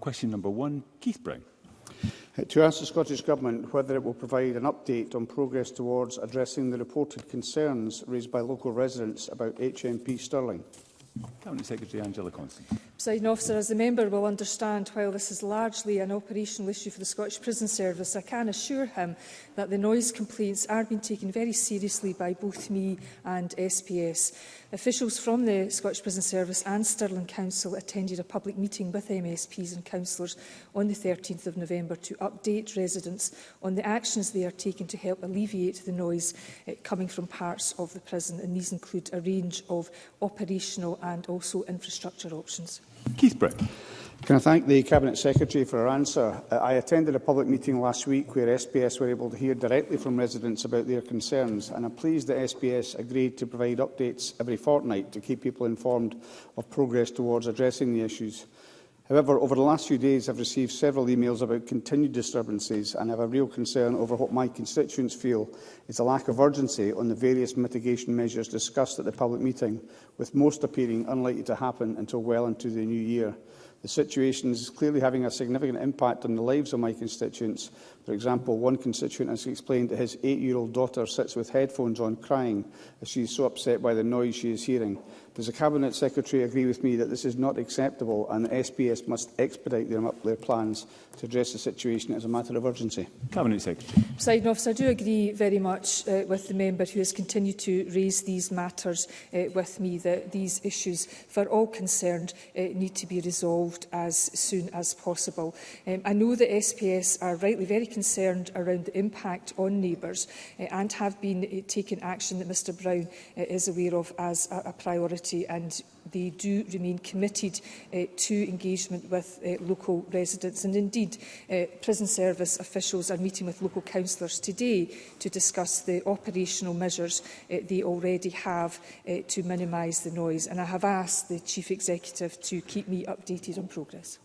Question number 1, Keith Brown. To ask the Scottish Government whether it will provide an update on progress towards addressing the reported concerns raised by local residents about HMP Stirling. Cabinet Secretary Angela Constance. Presiding Officer, as the member will understand, while this is largely an operational issue for the Scottish Prison Service, I can assure him that the noise complaints are being taken very seriously by both me and SPS. Officials from the Scottish Prison Service and Stirling Council attended a public meeting with MSPs and councillors on the 13th of November to update residents on the actions they are taking to help alleviate the noise coming from parts of the prison, and these include a range of operational and also infrastructure options. Keith Brown. Can I thank the Cabinet Secretary for her answer? I attended a public meeting last week where SPS were able to hear directly from residents about their concerns, and I'm pleased that SPS agreed to provide updates every fortnight to keep people informed of progress towards addressing the issues. However, over the last few days, I've received several emails about continued disturbances and have a real concern over what my constituents feel is a lack of urgency on the various mitigation measures discussed at the public meeting, with most appearing unlikely to happen until well into the new year. The situation is clearly having a significant impact on the lives of my constituents. For example, one constituent has explained that his 8-year-old daughter sits with headphones on crying as she is so upset by the noise she is hearing. Does the Cabinet Secretary agree with me that this is not acceptable and that SPS must expedite their plans to address the situation as a matter of urgency? Cabinet Secretary. Presiding Officer, I do agree very much with the member who has continued to raise these matters with me, that these issues for all concerned need to be resolved as soon as possible. I know that SPS are rightly very concerned around the impact on neighbours and have been taking action that Mr Brown is aware of as a priority, and they do remain committed to engagement with local residents. And indeed, prison service officials are meeting with local councillors today to discuss the operational measures they already have to minimise the noise. And I have asked the Chief Executive to keep me updated on progress.